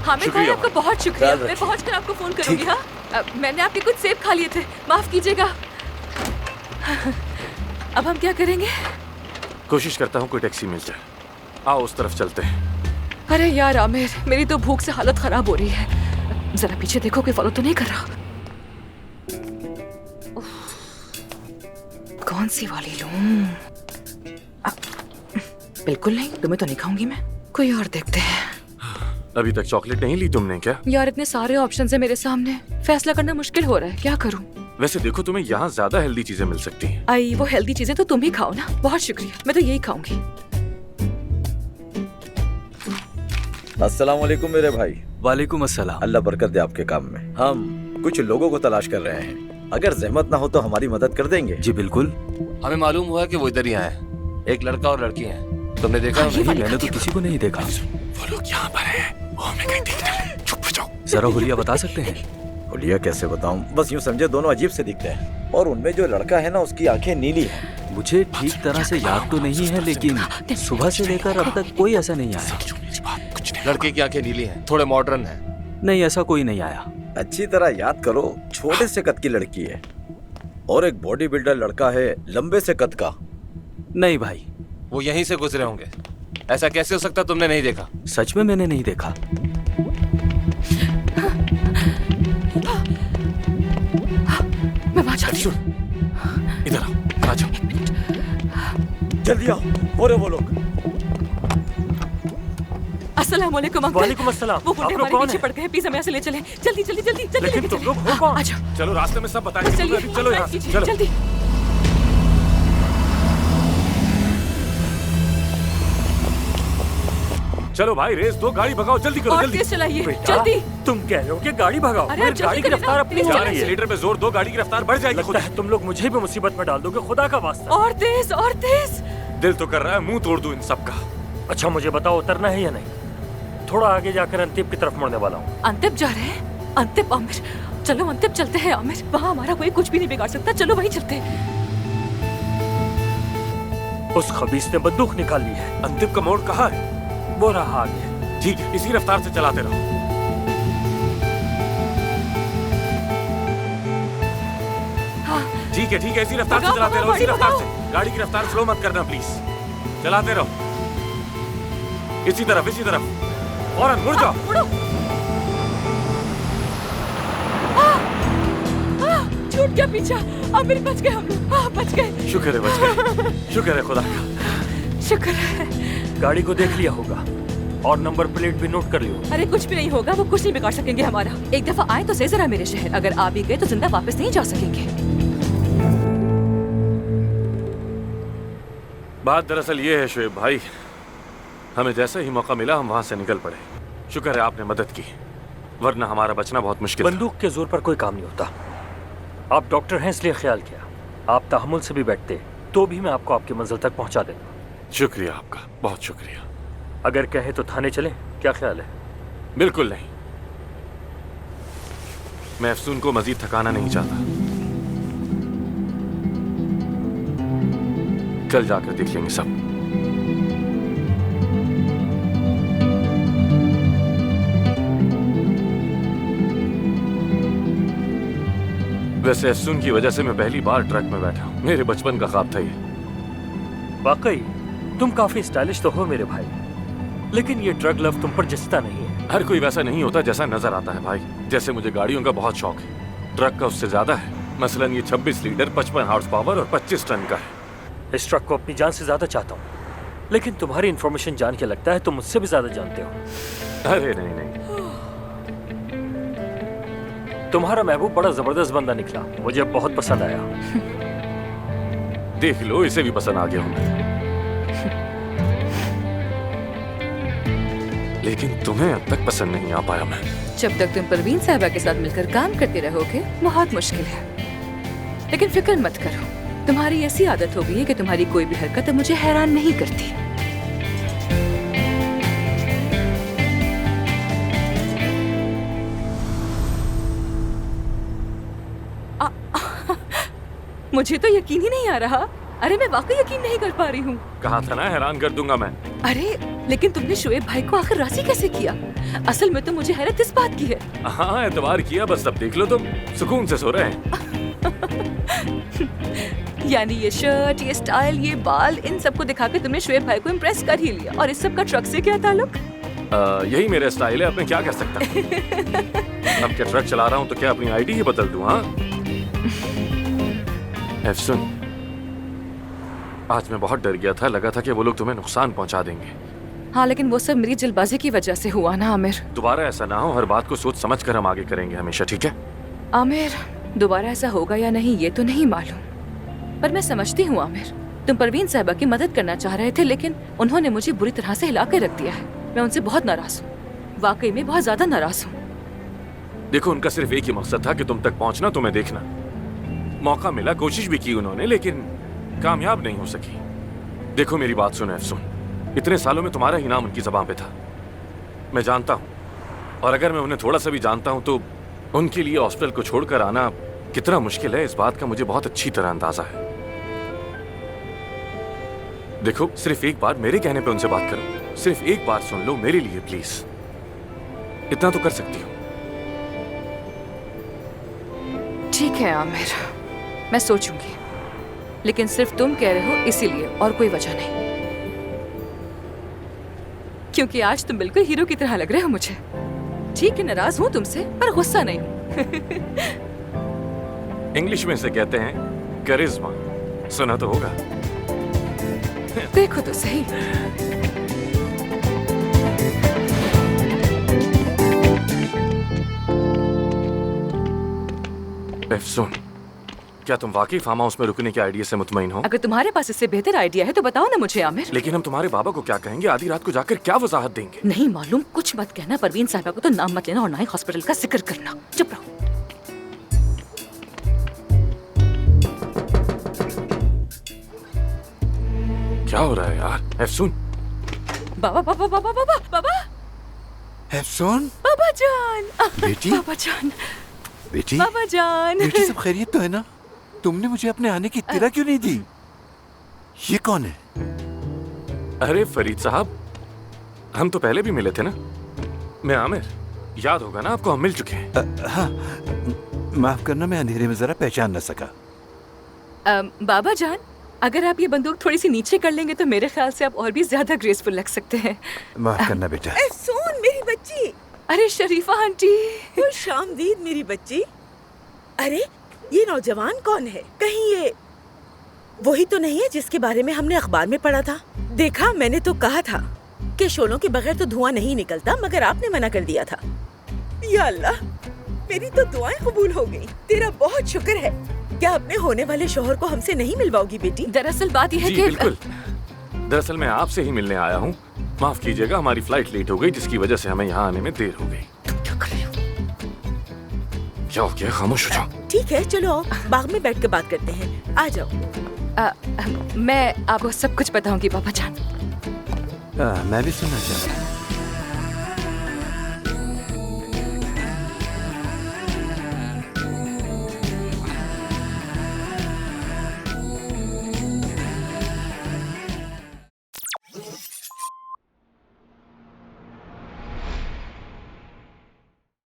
हामिद भाई आपका बहुत शुक्रिया। मैं पहुंचकर आपको फोन करूंगी। हाँ, मैंने आपके कुछ सेब खा लिए थे, माफ कीजिएगा। अब हम क्या करेंगे? कोशिश करता हूँ कोई टैक्सी मिल जाए। आओ उस तरफ चलते हैं। अरे यार आमिर, मेरी तो भूख से हालत खराब हो रही है। जरा पीछे देखो, कोई फॉलो तो नहीं कर रहा। कौन सी वाली लूं? बिल्कुल नहीं, तुम्हें तो नहीं खाऊंगी मैं। कोई और देखते हैं। अभी तक चॉकलेट नहीं ली तुमने क्या? यार इतने सारे ऑप्शन है मेरे सामने, फैसला करना मुश्किल हो रहा है। क्या करूं? वैसे देखो, तुम्हें यहाँ ज्यादा हेल्दी चीजें मिल सकती हैं। आई वो हेल्दी चीजें तो तुम ही खाओ ना। बहुत शुक्रिया, मैं तो यही खाऊंगी। अस्सलाम वालेकुम मेरे भाई। वालेकुम अस्सलाम। अल्लाह बरकत दे आपके काम में। हम कुछ लोगों को तलाश कर रहे हैं, अगर जहमत ना हो तो हमारी मदद कर देंगे? जी बिल्कुल। हमें मालूम हुआ कि वो इधर ही आए हैं। एक लड़का और लड़की हैं। तुमने देखा? नहीं, मैंने तो किसी को नहीं देखा। वो लोग यहाँ पर हैं। वो हमें कहीं देख रहे हैं। चुप हो जाओ। जरा हुलिया बता सकते हैं? हुलिया कैसे बताऊं, बस यूं समझे दोनों अजीब से दिखते हैं। और उनमें जो लड़का है ना, उसकी आंखें नीली हैं। मुझे ठीक तरह से याद तो नहीं है, लेकिन सुबह से लेकर अब तक कोई ऐसा नहीं आया। लड़के की आंखें नीली हैं, थोड़े मॉडर्न हैं। नहीं, ऐसा कोई नहीं आया। अच्छी तरह याद करो, छोटे से कद की लड़की है और एक बॉडी बिल्डर लड़का है लंबे से कद का। नहीं भाई, वो यहीं से गुजरे होंगे। ऐसा कैसे हो सकता तुमने नहीं देखा? सच में मैंने नहीं देखा। मैं वहां जाती हूँ। इधर आओ, आ जाओ। जल्दी आओ, वो लोग। अस्सलाम वालेकुम अंकल। वालेकुम अस्सलाम। वो गुंडे आप लोग हमारे कौन पीछे हैं? पड़ गए, प्लीज हमें ऐसे ले चलें। जल्दी जल्दी जल्दी जल्दी लेकिन लेके तुम चलें। लोग हो कौन? आ जाओ। चलो रास्ते में सब बताएंगे। चलिए, चलो यहाँ से, चलो। जल्दी। चलो भाई, रेस दो, गाड़ी भगाओ, जल्दी करो, और जल्दी। तेज चलाइए, बेटा, जल्दी। तुम कह रहे हो कि गाड़ी भगाओ, अरे मगर आप जल्दी गाड़ी की करें रफ्तार ना, अपनी प्लीज जा यार रही है। एक्सीलेटर पे जोर दो, गाड़ी की रफ्तार बढ़ जाएगी खुद लगता है तुम लोग मुझे भी मुसीबत में डाल दोगे, खुदा का वास्ता। और तेज और तेज। दिल तो कर रहा है मुंह तोड़ दूं इन सब का। अच्छा मुझे बताओ, उतरना है या नहीं? थोड़ा आगे जाकर अंतिम की तरफ मुड़ने वाला हूँ। अंतिम जा रहे हैं? अंतिम? आमिर चलो, अंतिम चलते हैं आमिर। वहाँ हमारा कोई कुछ भी नहीं बिगाड़ सकता। चलो वहीं चलते हैं। उस खबीस ने बंदूक निकाल ली है। अंतिम का मोड़ कहाँ है? वो रहा आगे। ठीक है, इसी रफ्तार से चलाते रहो। हाँ। ठीक है, इसी रफ्तार से भगाओ, चलाते रहो, इसी भगाओ, रफ्तार भगाओ। से। गाड़ी की रफ्तार स्लो मत करना प्लीज। चलाते रहो, इसी तरफ। फौरन मुड़ जाओ। मुड़ो। छूट गया पीछा। आमिर बच गए हम लोग। बच गए। शुक्र है बच गए। शुक्र है खुदा का। शुक्र है। गाड़ी को देख लिया होगा और नंबर प्लेट भी नोट कर लियो। अरे कुछ भी नहीं होगा, वो कुछ नहीं बिगाड़ सकेंगे हमारा। एक दफा आए तो सही जरा मेरे शहर, अगर आ भी गए तो जिंदा वापस नहीं जा सकेंगे। बात दरअसल ये है शुएब भाई, हमें जैसे ही मौका मिला हम वहां से निकल पड़े। शुक्र है आपने मदद की, वरना हमारा बचना बहुत मुश्किल था। बंदूक के जोर पर कोई काम नहीं होता। आप डॉक्टर हैं इसलिए ख्याल किया। आप तहम्मुल से भी बैठते तो भी मैं आपको आपकी मंजिल तक पहुंचा देता। शुक्रिया आपका, बहुत शुक्रिया। अगर कहे तो थाने चलें, क्या ख्याल है? बिल्कुल नहीं, मैं अफसून को मजीद थकाना नहीं चाहता। कल जाकर देख लेंगे सब। वैसे अफसून की वजह से मैं पहली बार ट्रक में बैठा हूं। मेरे बचपन का ख्वाब था ये। वाकई तुम काफी स्टाइलिश तो हो मेरे भाई, लेकिन ये ड्रग लव तुम पर जचता नहीं है। हर कोई वैसा नहीं होता जैसा नजर आता है भाई। जैसे मुझे गाड़ियों का बहुत शौक है, ट्रक का उससे ज्यादा है। मसलन ये 26 लीटर 55 हॉर्स पावर और 25 टन का है। इस ट्रक को अपनी जान से ज्यादा चाहता हूँ, लेकिन तुम्हारी इन्फॉर्मेशन जान के लगता है तुम मुझसे भी ज्यादा जानते हो। अरे नहीं नहीं, तुम्हारा महबूब बड़ा जबरदस्त बंदा निकला, मुझे बहुत पसंद आया। देख लो, इसे भी पसंद आ गया हूं। लेकिन तुम्हें अब तक पसंद नहीं आ पाया मैं। जब तक तुम परवीन साहबा के साथ मिलकर काम करते रहोगे बहुत मुश्किल है। लेकिन फिक्र मत करो, तुम्हारी ऐसी आदत हो गई है कि तुम्हारी कोई भी हरकत अब मुझे हैरान नहीं करती। मुझे तो यकीन ही नहीं आ रहा। अरे मैं वाकई यकीन नहीं कर पा रही हूँ। कहा था ना हैरान कर दूंगा मैं। अरे लेकिन तुमने शोएब भाई को आखिर राजी कैसे किया? असल में तो मुझे हैरत इस बात की है। हाँ एतबार किया, बस अब देख लो तुम सुकून से सो रहे हैं। यानी ये शर्ट, ये स्टाइल, ये बाल, इन सबको दिखा के तुमने शोएब भाई को इम्प्रेस कर ही लिया। और इस सब का ट्रक से क्या ताल्लुक? यही मेरा स्टाइल है, अब मैं क्या कर सकता हूँ? अब क्या ट्रक चला रहा हूँ तो क्या अपनी आईडी ही बदल दूँ? हाँ एफसुन, आज मैं बहुत डर गया था, लगा था कि वो लोग तुम्हें नुकसान पहुंचा देंगे। हाँ, लेकिन वो सब मेरी जल्दबाजी की वजह से हुआ ना आमिर। दोबारा ऐसा ना हो, हर बात को सोच समझ कर हम आगे करेंगे हमेशा, ठीक है? आमिर, दोबारा ऐसा होगा या नहीं ये तो नहीं मालूम, पर मैं समझती हूँ आमिर, तुम परवीन साहिबा की मदद करना चाह रहे थे, लेकिन उन्होंने मुझे बुरी तरह से हिला कर रख दिया है। मैं उनसे बहुत नाराज हूँ, वाकई में बहुत ज्यादा नाराज हूँ। देखो, उनका सिर्फ एक ही मकसद था कि तुम तक पहुंचना, तुम्हें देखना। मौका मिला, कोशिश भी की उन्होंने, लेकिन कामयाब नहीं हो सकी। देखो मेरी बात सुनो एफसुन, इतने सालों में तुम्हारा ही नाम उनकी ज़बान पे था, मैं जानता हूँ। और अगर मैं उन्हें थोड़ा सा भी जानता हूँ तो उनके लिए हॉस्पिटल को छोड़कर आना कितना मुश्किल है, इस बात का मुझे बहुत अच्छी तरह अंदाजा है। देखो, सिर्फ एक बार मेरे कहने पे उनसे बात करो, सिर्फ एक बार सुन लो मेरे लिए प्लीज, इतना तो कर सकती हो। ठीक है आमिर, मैं सोचूंगी, लेकिन सिर्फ तुम कह रहे हो इसीलिए, और कोई वजह नहीं। क्योंकि आज तुम बिल्कुल हीरो की तरह लग रहे हो मुझे। ठीक है, नाराज हूं तुमसे, पर गुस्सा नहीं हूं। इंग्लिश में इसे कहते हैं करिश्मा, सुना तो होगा। देखो तो सही। एफसुन, क्या तुम वाकई फार्म हाउस में रुकने के आइडिया से मुतमईन हो? अगर तुम्हारे पास इससे बेहतर आइडिया है तो बताओ ना मुझे आमिर। लेकिन हम तुम्हारे बाबा को क्या कहेंगे? आधी रात को जाकर क्या वजाहत देंगे? नहीं मालूम, कुछ मत कहना। परवीन साहिबा को तो नाम मत लेना और ना ही हॉस्पिटल का जिक्र करना। चुप रहो। क्या हो रहा है यार? एफसुन, बाबा बाबा बाबा बाबा बाबा एफसुन, बाबा जान, बेटी, बाबा जान, बेटी, बाबा जान। बेटी, सब खैरियत तो है ना? तुमने मुझे अपने आने की इत्तला क्यों नहीं दी? ये कौन है? अरे फरीद साहब, हम तो पहले भी मिले थे ना। मैं आमिर, याद होगा ना आपको, हम मिल चुके हैं। हाँ, माफ करना, मैं अंधेरे में जरा पहचान न सका। बाबा जान, अगर आप ये बंदूक थोड़ी सी नीचे कर लेंगे तो मेरे ख्याल से आप और भी ज्यादा ग्रेसफुल लग सकते हैं। माफ करना बेटा। एफसून, मेरी बच्ची। अरे शरीफा आंटी। खुश आमदीद मेरी बच्ची। अरे ये नौजवान कौन है? कहीं ये वही तो नहीं है जिसके बारे में हमने अखबार में पढ़ा था? देखा, मैंने तो कहा था कि शोलों के बगैर तो धुआं नहीं निकलता, मगर आपने मना कर दिया था। या अल्लाह, मेरी तो दुआएं कबूल हो गई। तेरा बहुत शुक्र है। क्या अपने होने वाले शोहर को हमसे नहीं मिलवाओगी बेटी? दरअसल बात यह है जी कि बिल्कुल, दरअसल मैं आपसे ही मिलने आया हूँ। माफ कीजिएगा, हमारी फ्लाइट लेट हो गई, जिसकी वजह से हमें यहाँ आने में देर हो गई। तुम क्या कर रहे हो? क्या हो गया? खामोश हो जाओ। ठीक है, चलो आओ, बाग में बैठ कर बात करते हैं। आ जाओ। मैं आपको सब कुछ बताऊंगी बाबा जान। मैं भी सुनना चाहता हूँ।